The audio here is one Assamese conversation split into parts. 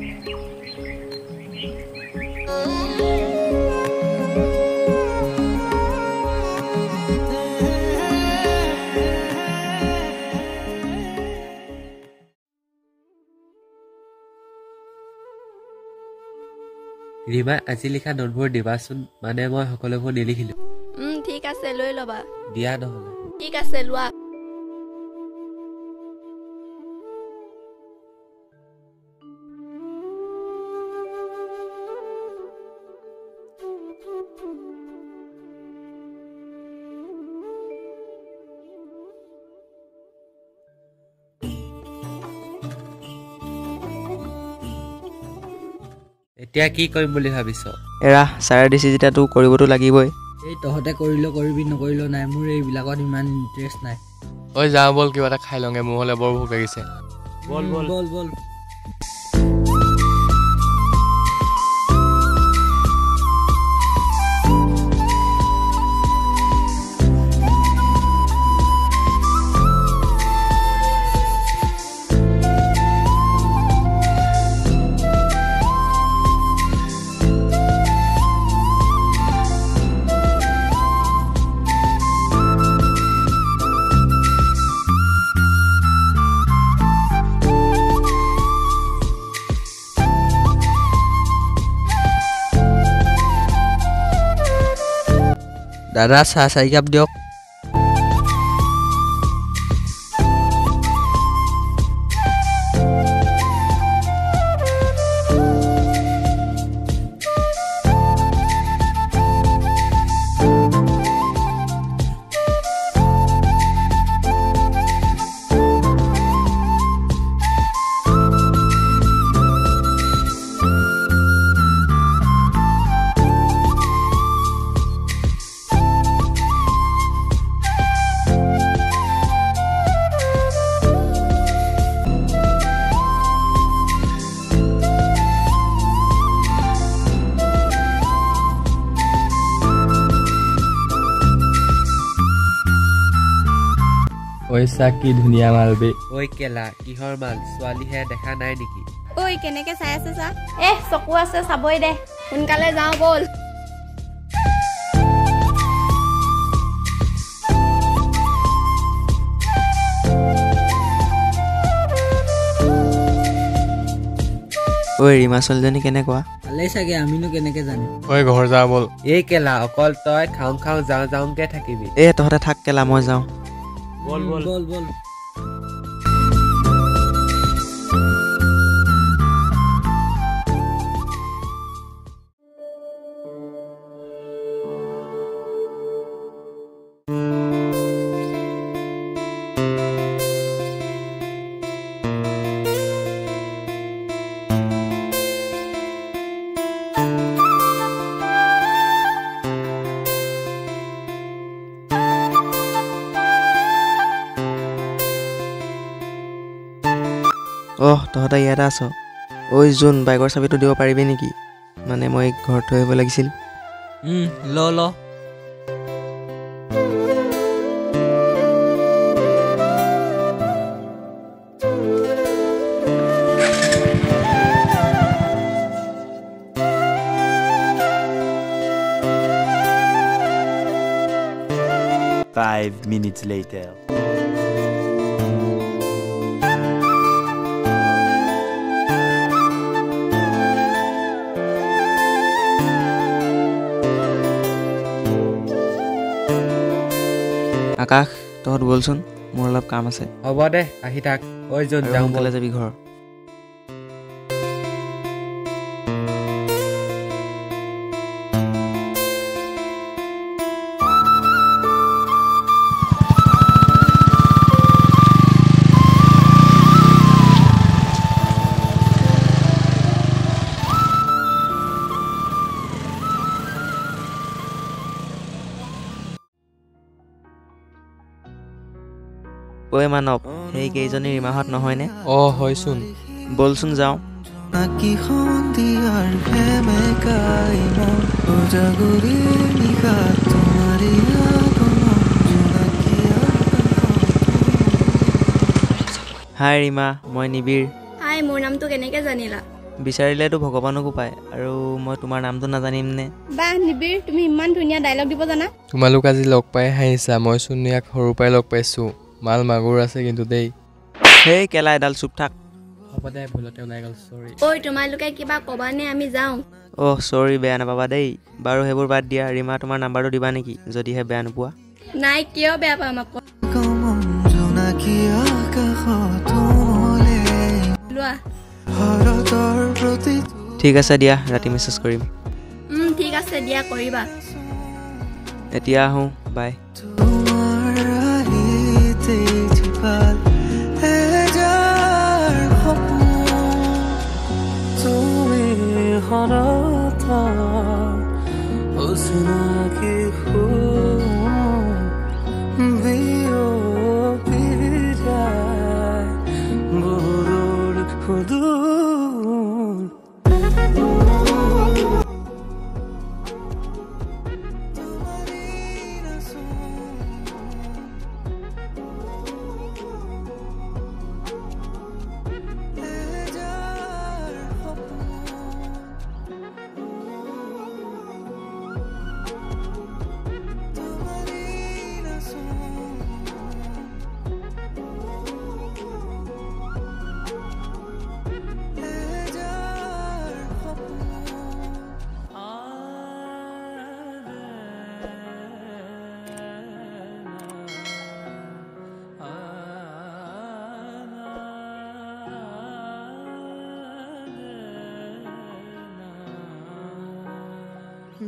ৰিমা আজি লিখা নোটবোৰ দিবাচোন মানে মই সকলোবোৰ নিলিখিলো ঠিক আছে লৈ লবা দিয়া নহলে ঠিক আছে লোৱা এতিয়া কি কৰিম বুলি ভাবিছ এৰা ছাৰে দিছে যেতিয়া তোৰ কৰিবতো লাগিবই এই তহঁতে কৰিলেও কৰিবি নকৰিলেও নাই মোৰ এইবিলাকত ইমান ইণ্টাৰেষ্ট নাই ঐ যাওঁ বল কিবা এটা খাই লওঁগে মোৰ হ'লে বৰ ভোক লাগিছে বল বল বল বল দাদা চাহ 4 কাপ দিয়ক পইচা কি ধুনীয়া মাল বে ঐ কেলা কিহৰ মাল ছোৱালীহে দেখা নাই নেকি ঐ কেনেকে চাই আছে চা চকু আছে চাবই দে সোনকালে যাওঁ বল ঐ ৰিমা ছোৱালীজনী কেনেকুৱা ভালেই চাগে আমিনো কেনেকে জানিম ঐ ঘৰ যাওঁ বল এই কেলা অকল তই খাওঁ যাওঁকে থাকিবি তহঁতে থাক কেলা মই যাওঁ বল বল বল বল তহঁতে ইয়াতে আছ ঐ জোন বাইকৰ চাবিটো দিব পাৰিবি নেকি মানে মই ঘৰত থৈ আহিব লাগিছিল ল ল 5 minutes later. আকাশ তহঁত বলচোন মোৰ অলপ কাম আছে হ'ব দে আহি থাক ঐ জোন যাওঁ সোনকালে যাবি ঘৰ ঐ মানৱ সেই কেইজনী ৰিমাহঁত নহয়নে হয়চোন বলচোন যাওঁ হাই ৰিমা মই নিবিৰ হাই মোৰ নামটো কেনেকে জানিলা বিচাৰিলেতো ভগৱানকো পায় আৰু মই তোমাৰ নামটো নাজানিম নে বাহ নিবিৰ তুমি ইমান ধুনীয়া ডায়লগ দিব জানা তোমালোক আজি লগ পাই হাঁহিছা মইচোন ইয়াক সৰুৰ পৰাই লগ পাইছোঁ মাল মাগুৰ আছে কিন্তু দেই সেই কেলা এডাল চুপ থাক হ'ব দে ভুলতে ওলাই গ'ল চৰি ঐ তোমালোকে কিবা ক'বানে আমি যাওঁ অহ চৰি বেয়া নাপাবা দেই বাৰু সেইবোৰ বাদ দিয়া ৰীমা তোমাৰ নাম্বাৰটো দিবা নেকি যদিহে বেয়া নোপোৱা নাই কিয় বেয়া পাম আকৌ লোৱা ঠিক আছে দিয়া ৰাতি মেছেজ কৰিম ঠিক আছে দিয়া কৰিবা এতিয়া আহোঁ বাই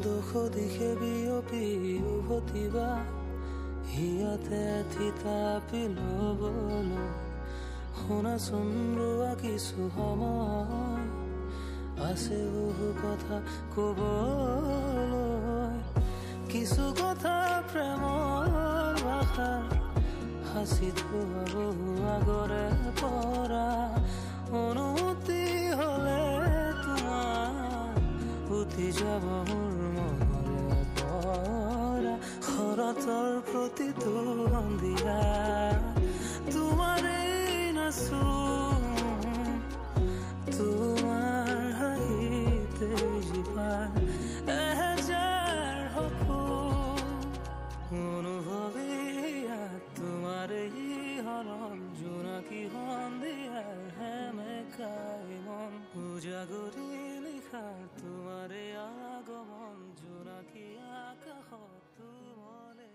দুখ দিশে বিয়পি উভতিবা হিয়াতে থিতাপি ল'বলৈ শুনাচোন ৰোৱা কিছু সময় আছে বহু কথা ক'বলৈ কিছু কথা প্ৰেমৰ ভাষাৰ সাঁচি থোৱা বহু আগৰে পৰা অনুমতি হ'লে তোমাৰ উঠি যাব মোৰ মনৰে পৰা শৰতৰ প্ৰতিটো সন্ধিয়া তোমাৰেই নাচো তোমাৰ হাঁহিতে জীৱান এহেজাৰ সপোন অনুভৱীয়া তোমাৰেই হৰণ জোনাকী সন্ধিয়াৰ হেমেকাই মন উজাগৰি লিখাৰ তোমাৰে আগমন জোনাকী আকাশত তোমাৰে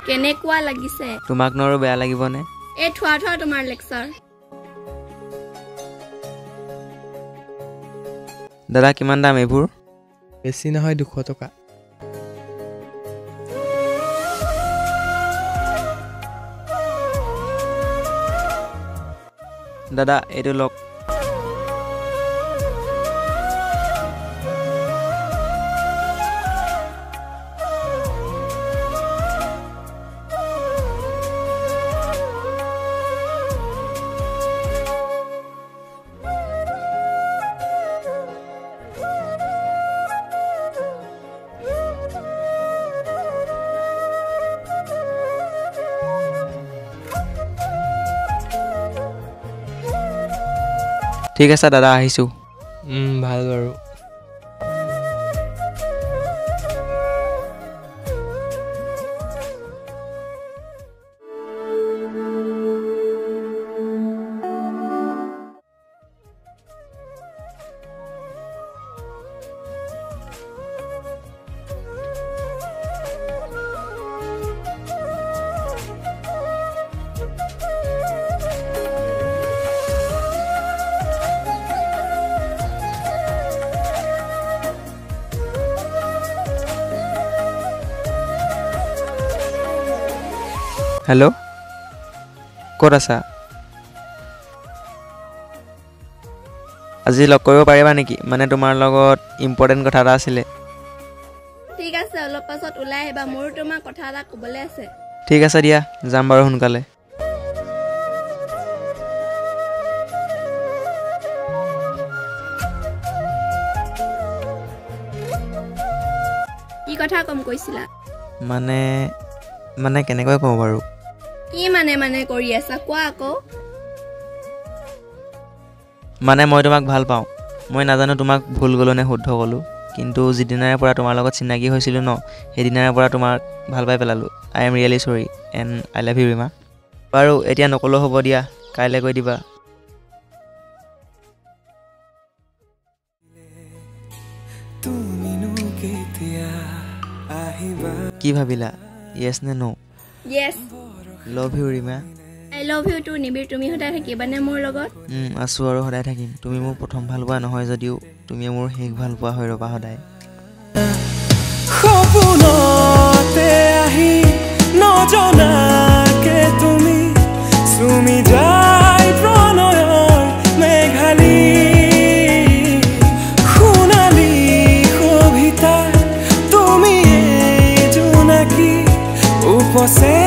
কেনেকুৱা লাগিছে তোমাক নৰো বেয়া লাগিবনে এই থোৱা তোমাৰ লেকচাৰ দাদা কিমান দাম এইবোৰ বেছি নহয় 200 টকা দাদা এইটো লওক ঠিক আছে দাদা আহিছোঁ ভাল বাৰু হেল্ল' ক'ত আছা আজি লগ কৰিব পাৰিবা নেকি মানে তোমাৰ লগত ইম্পৰ্টেণ্ট কথা এটা আছিলে ঠিক আছে অলপ পাছত ওলাই আহিবা মোৰ তোমাক কথা এটা ক'বলৈ আছে ঠিক আছে দিয়া যাম বাৰু সোনকালে কি কথা কম কৈছিলা মানে কেনেকৈ কওঁ বাৰু কি মানে কৰি আছা কোৱা আকৌ মানে মই তোমাক ভাল পাওঁ মই নাজানো তোমাক ভুল গ'লো নে শুদ্ধ গ'লো কিন্তু যিদিনাৰে পৰা তোমাৰ লগত চিনাকি হৈছিলোঁ ন সেইদিনাৰে পৰা তোমাক ভাল পাই পেলালোঁ আই এম ৰিয়েলি চৰি and I love you Rima বাৰু এতিয়া নকলেও হ'ব দিয়া কাইলৈ কৈ দিবা কি ভাবিলা য়েছ নে ন য়েছ love you Rima I love you too Nibir তুমি সদায় থাকিবানে মোৰ লগত আছোঁ আৰু সদায় থাকিম তুমি মোৰ প্ৰথম ভাল পোৱা নহয় যদিও তুমি মোৰ শেষ ভাল পোৱা হৈ ৰ'বা সদায় সপোনতে আহি নজনাকে তুমি চুমি যায় প্ৰণয়ৰ মেঘালী সোণালী কবিতা তুমি জোনাকী উপচে